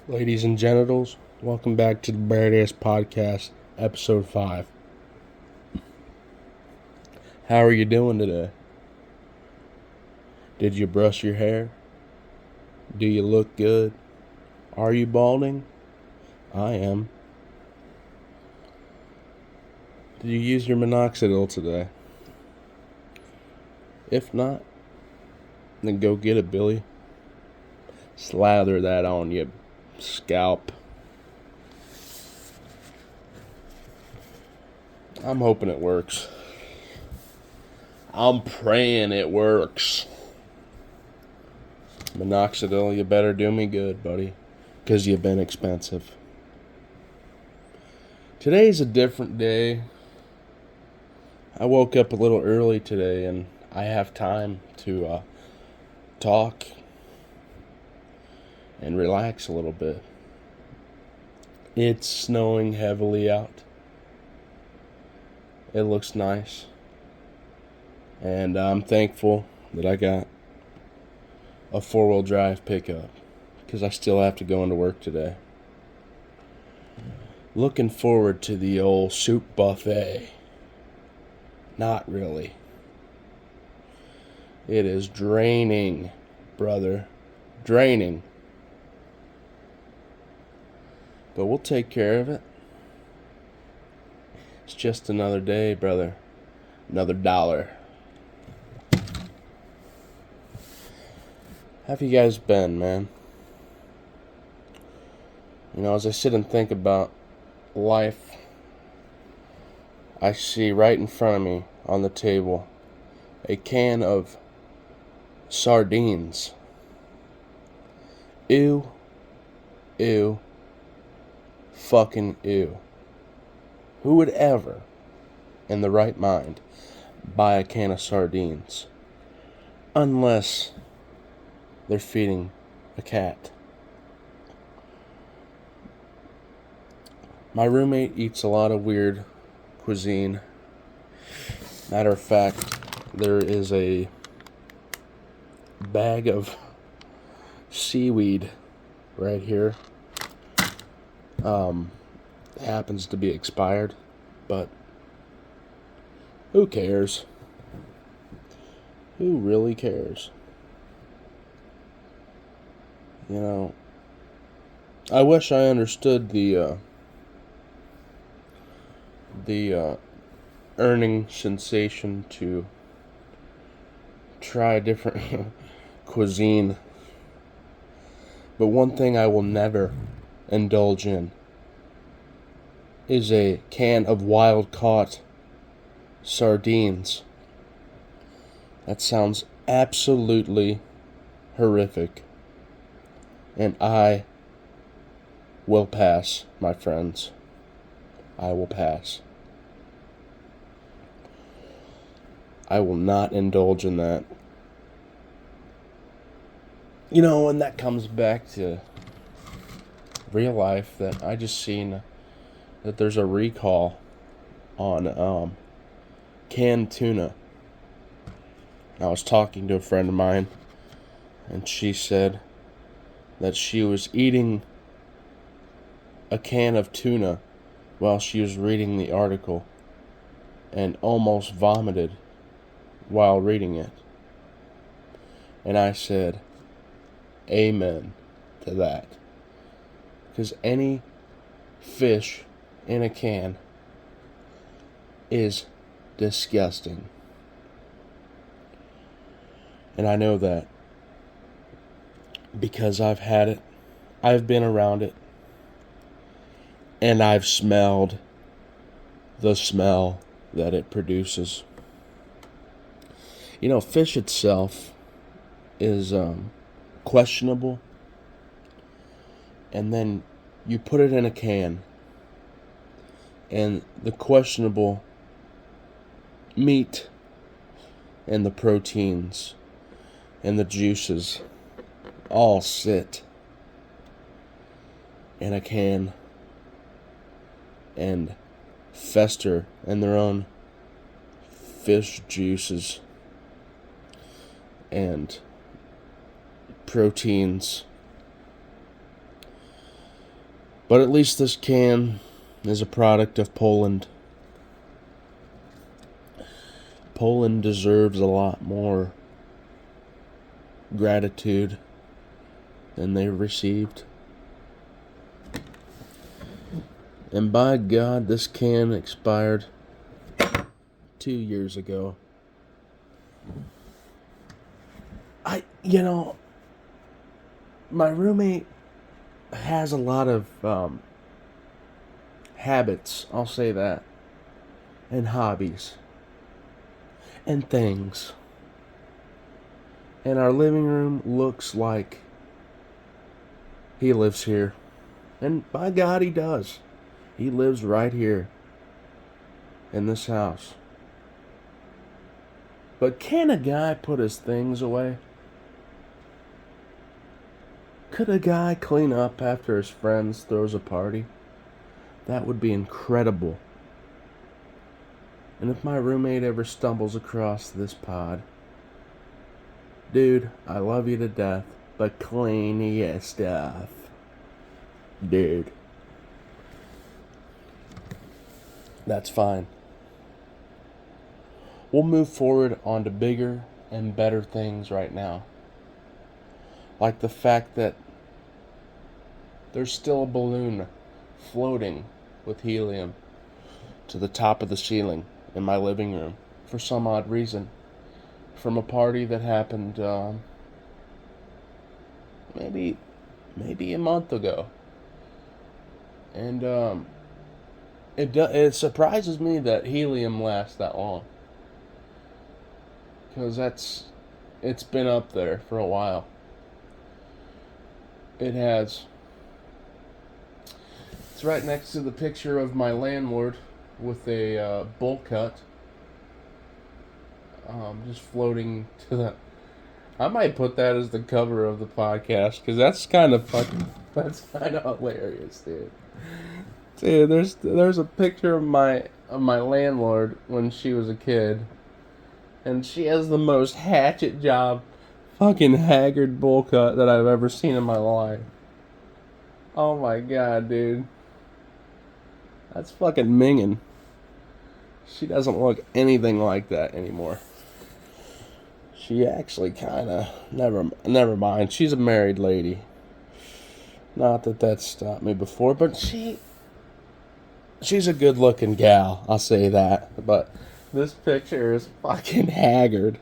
Ladies and genitals, welcome back to the Badass Podcast, Episode 5. How are you doing today? Did you brush your hair? Do you look good? Are you balding? I am. Did you use your minoxidil today? If not, then go get it, Billy. Slather that on your scalp. I'm hoping it works. I'm praying it works. Minoxidil, you better do me good, buddy, because you've been expensive. Today's a different day. I woke up a little early today and I have time to talk and relax a little bit. It's snowing heavily out. It looks nice. And I'm thankful that I got a 4-wheel drive pickup because I still have to go into work today. Looking forward to the old soup buffet. Not really. It is draining, brother. Draining. But we'll take care of it. It's just another day, brother. Another dollar. How have you guys been, man? You know, as I sit and think about life, I see right in front of me on the table a can of sardines. Ew. Ew. Fucking ew. Who would ever, in the right mind, buy a can of sardines? Unless they're feeding a cat. My roommate eats a lot of weird cuisine. Matter of fact, there is a bag of seaweed right here. Happens to be expired, but who cares? Who really cares? You know, I wish I understood the earning sensation to try different cuisine. But one thing I will never indulge in is a can of wild-caught sardines. That sounds absolutely horrific. And I will pass, my friends. I will pass. I will not indulge in that. You know, and that comes back to real life, that I just seen that there's a recall on canned tuna. I was talking to a friend of mine, and she said that she was eating a can of tuna while she was reading the article and almost vomited while reading it. And I said, amen to that. Because any fish in a can is disgusting. And I know that because I've had it, I've been around it, and I've smelled the smell that it produces. You know, fish itself is questionable, and then you put it in a can, and the questionable meat and the proteins and the juices all sit in a can and fester in their own fish juices and proteins But at least this can is a product of Poland. Poland deserves a lot more gratitude than they received. And by God, this can expired 2 years ago. My roommate has a lot of habits, I'll say that, and hobbies, and things. And our living room looks like he lives here. And by God, he does. He lives right here in this house. But can a guy put his things away? Could a guy clean up after his friends throws a party? That would be incredible. And if my roommate ever stumbles across this pod, dude, I love you to death, but clean your stuff. Dude. That's fine. We'll move forward on to bigger and better things right now. Like the fact that there's still a balloon floating with helium to the top of the ceiling in my living room for some odd reason. From a party that happened maybe a month ago. And it surprises me that helium lasts that long. Because it's been up there for a while. It has. It's right next to the picture of my landlord with a bowl cut. Just floating to the... I might put that as the cover of the podcast, because that's kind of hilarious, dude. Dude, there's a picture of my landlord when she was a kid, and she has the most hatchet job, fucking haggard bowl cut that I've ever seen in my life. Oh my God, dude. That's fucking minging. She doesn't look anything like that anymore. She actually kinda... Never mind. She's a married lady. Not that stopped me before, but she's a good looking gal, I'll say that. But this picture is fucking haggard.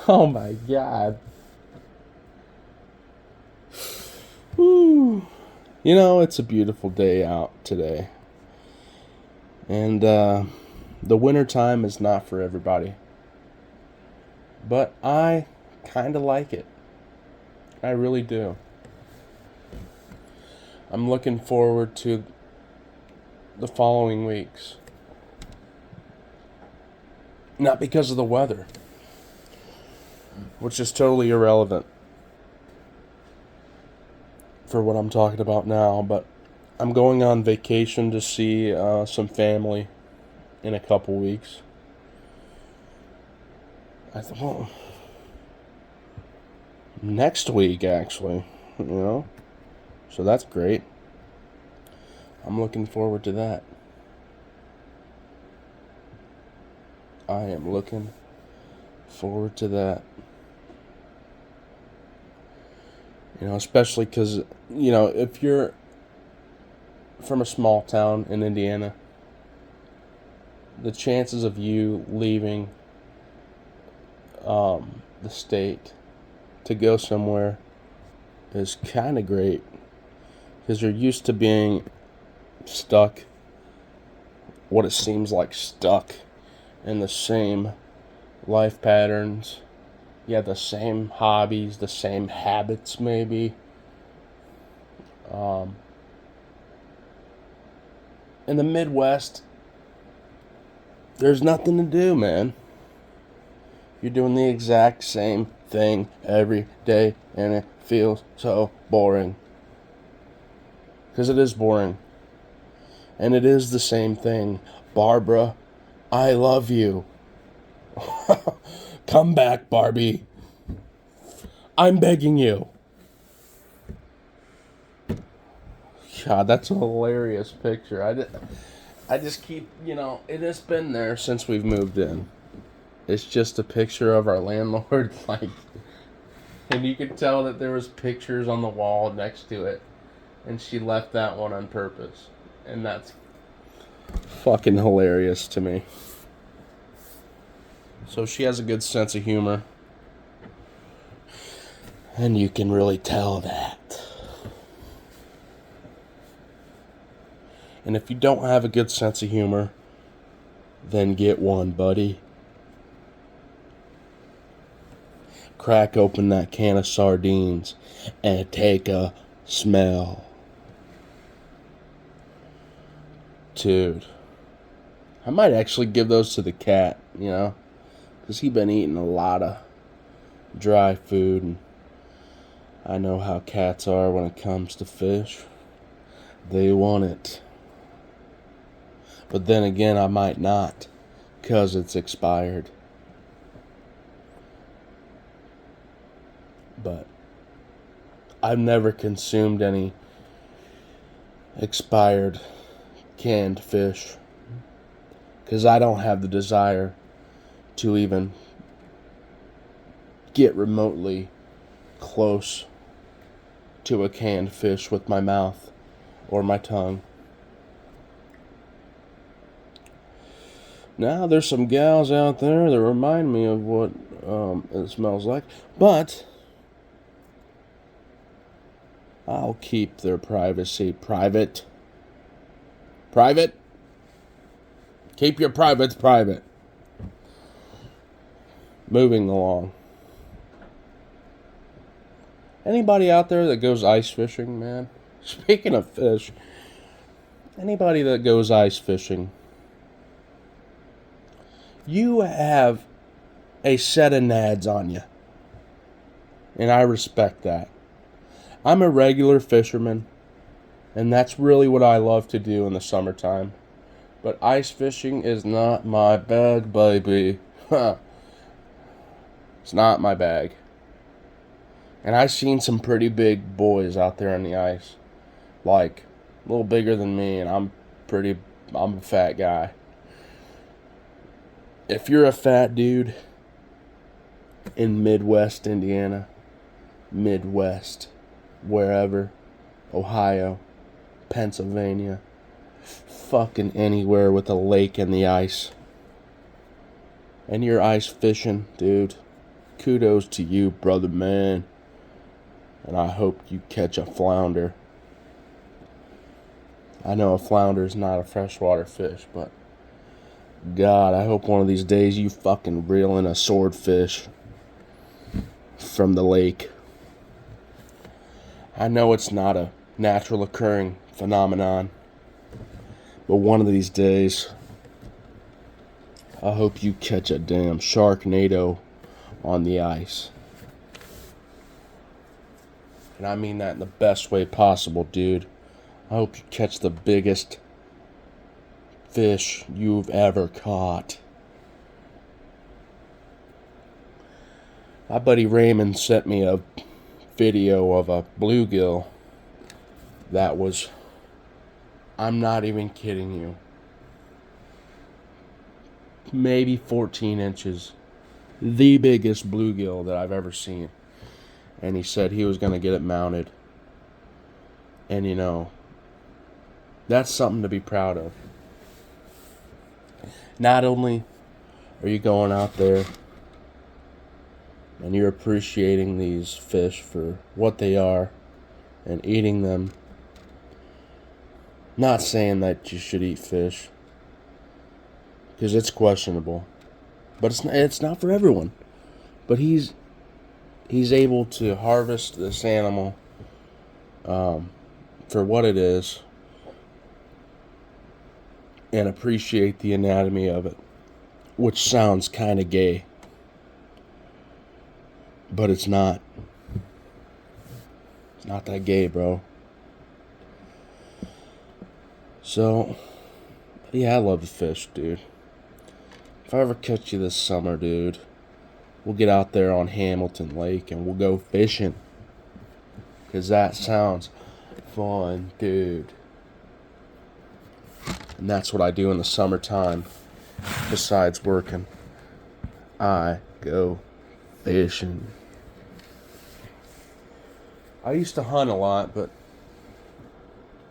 Oh my God. Whew. You know, it's a beautiful day out today. And the winter time is not for everybody. But I kind of like it. I really do. I'm looking forward to the following weeks. Not because of the weather, which is totally irrelevant for what I'm talking about now, but I'm going on vacation to see some family in a couple weeks. I thought, well, next week, actually, so that's great. I'm looking forward to that. I am looking forward to that. Especially because, if you're from a small town in Indiana, the chances of you leaving the state to go somewhere is kind of great, because you're used to being stuck, what it seems like stuck in the same life patterns. Yeah, the same hobbies, the same habits maybe. In the Midwest, there's nothing to do, man. You're doing the exact same thing every day, and it feels so boring. Because it is boring. And it is the same thing. Barbara, I love you. Come back, Barbie. I'm begging you. God, that's a hilarious picture. I just keep, it has been there since we've moved in. It's just a picture of our landlord, like, and you could tell that there was pictures on the wall next to it, and she left that one on purpose, and that's fucking hilarious to me. So she has a good sense of humor, and you can really tell that. And if you don't have a good sense of humor, then get one, buddy. Crack open that can of sardines and take a smell. Dude, I might actually give those to the cat, because he's been eating a lot of dry food, and I know how cats are when it comes to fish. They want it. But then again, I might not, because it's expired. But I've never consumed any expired canned fish, because I don't have the desire to even get remotely close to a canned fish with my mouth or my tongue. Now, there's some gals out there that remind me of what it smells like, but I'll keep their privacy private. Private? Keep your privates private. Moving along. Anybody out there that goes ice fishing, man? Speaking of fish, anybody that goes ice fishing, you have a set of nads on you. And I respect that. I'm a regular fisherman, and that's really what I love to do in the summertime. But ice fishing is not my bag, baby. It's not my bag. And I've seen some pretty big boys out there on the ice. Like, a little bigger than me, and I'm a fat guy. If you're a fat dude in Midwest Indiana, Midwest, wherever, Ohio, Pennsylvania, fucking anywhere with a lake and the ice, and you're ice fishing, dude, kudos to you, brother man. And I hope you catch a flounder. I know a flounder is not a freshwater fish, but God, I hope one of these days you fucking reel in a swordfish from the lake. I know it's not a natural occurring phenomenon, but one of these days, I hope you catch a damn Sharknado on the ice. And I mean that in the best way possible, dude. I hope you catch the biggest fish you've ever caught. My buddy Raymond sent me a video of a bluegill that was, I'm not even kidding you, maybe 14 inches. The biggest bluegill that I've ever seen. And he said he was going to get it mounted. And that's something to be proud of. Not only are you going out there and you're appreciating these fish for what they are and eating them. Not saying that you should eat fish, because it's questionable. But it's not for everyone. But he's able to harvest this animal for what it is and appreciate the anatomy of it, which sounds kind of gay, but it's not. It's not that gay, bro. So, yeah, I love to fish, dude. If I ever catch you this summer, dude, we'll get out there on Hamilton Lake and we'll go fishing. Because that sounds fun, dude. And that's what I do in the summertime. Besides working, I go fishing. I used to hunt a lot, but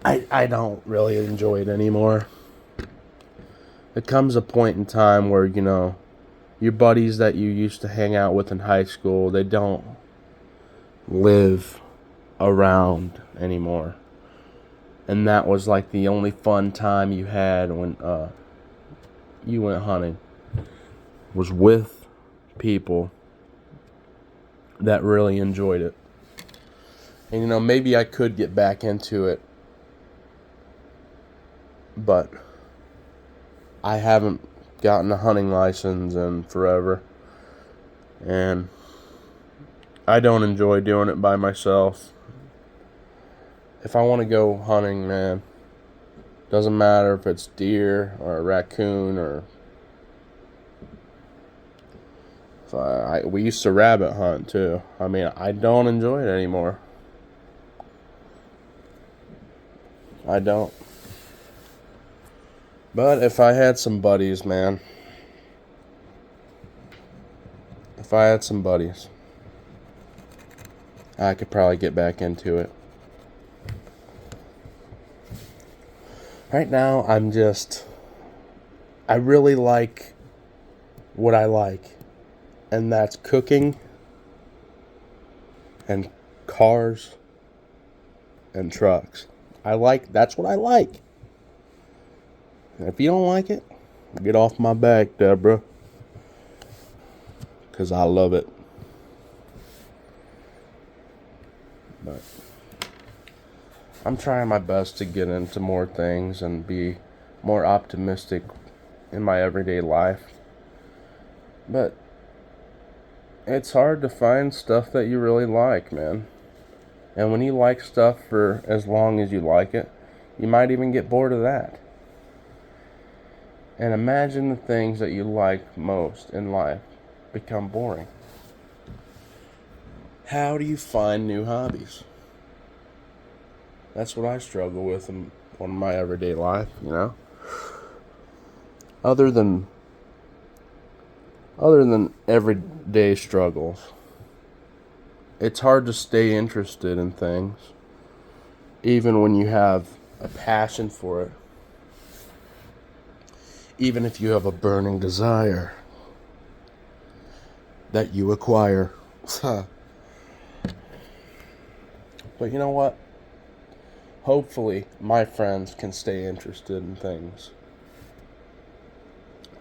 I don't really enjoy it anymore. It comes a point in time where, your buddies that you used to hang out with in high school, they don't live around anymore. And that was like the only fun time you had when you went hunting, was with people that really enjoyed it. And maybe I could get back into it, but I haven't gotten a hunting license in forever, and I don't enjoy doing it by myself. If I want to go hunting, man, doesn't matter if it's deer or a raccoon or we used to rabbit hunt too. I don't enjoy it anymore. I don't. But if I had some buddies, man. If I had some buddies, I could probably get back into it. Right now, I really like what I like. And that's cooking and cars and trucks. That's what I like. And if you don't like it, get off my back, Deborah. Because I love it. But I'm trying my best to get into more things and be more optimistic in my everyday life. But it's hard to find stuff that you really like, man. And when you like stuff for as long as you like it, you might even get bored of that. And imagine the things that you like most in life become boring. How do you find new hobbies? That's what I struggle with in my everyday life, Other than everyday struggles, it's hard to stay interested in things, even when you have a passion for it. Even if you have a burning desire that you acquire. But you know what? Hopefully, my friends can stay interested in things.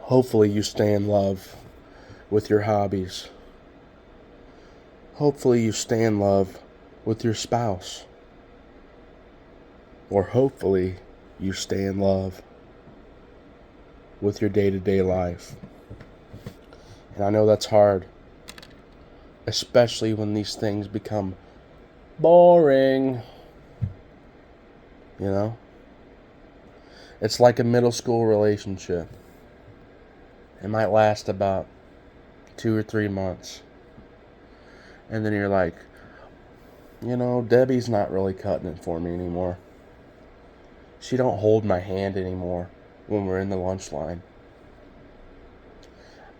Hopefully, you stay in love with your hobbies. Hopefully, you stay in love with your spouse. Or hopefully, you stay in love with your day-to-day life. And I know that's hard, especially when these things become boring. It's like a middle school relationship. It might last about 2 or 3 months. And then you're like, Debbie's not really cutting it for me anymore. She don't hold my hand anymore when we're in the lunch line.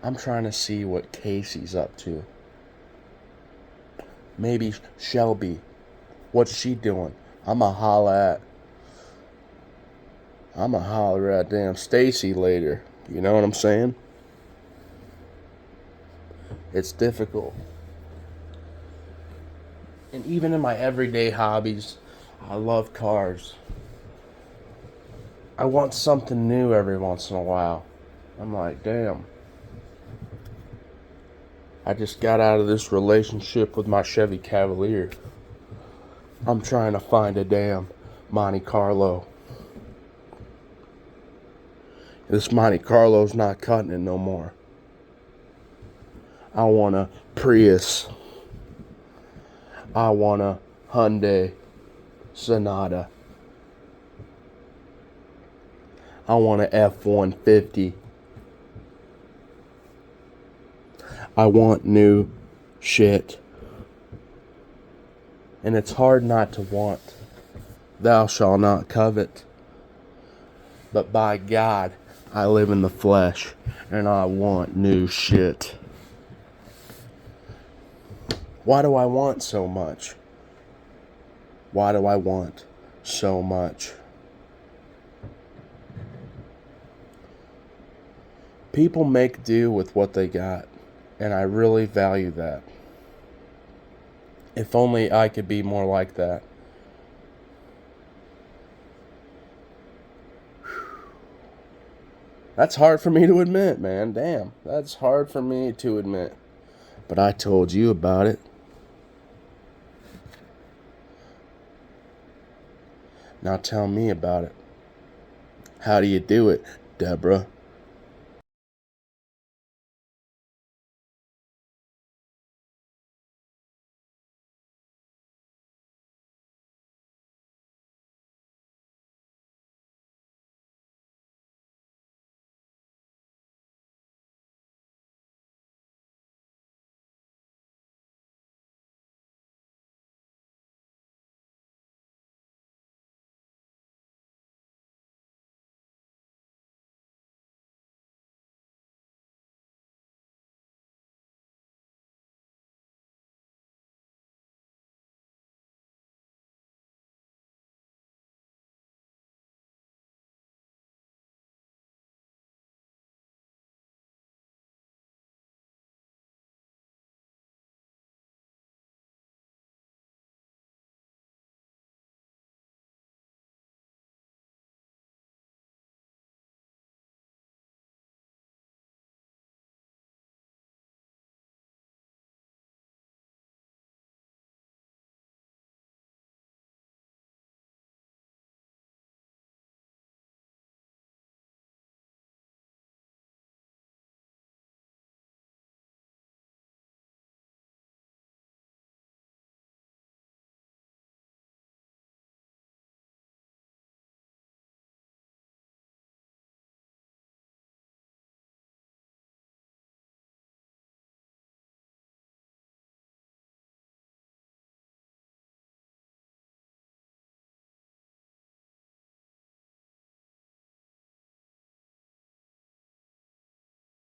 I'm trying to see what Casey's up to. Maybe Shelby. What's she doing? I'ma holler at damn Stacy later. You know what I'm saying? It's difficult. And even in my everyday hobbies, I love cars. I want something new every once in a while. I'm like, damn. I just got out of this relationship with my Chevy Cavalier. I'm trying to find a damn Monte Carlo. This Monte Carlo's not cutting it no more. I want a Prius. I want a Hyundai Sonata. I want a F-150. I want new shit. And it's hard not to want thou shalt not covet. But by God, I live in the flesh, and I want new shit. Why do I want so much? Why do I want so much? People make do with what they got, and I really value that. If only I could be more like that. That's hard for me to admit, man. Damn, that's hard for me to admit. But I told you about it. Now tell me about it. How do you do it, Deborah?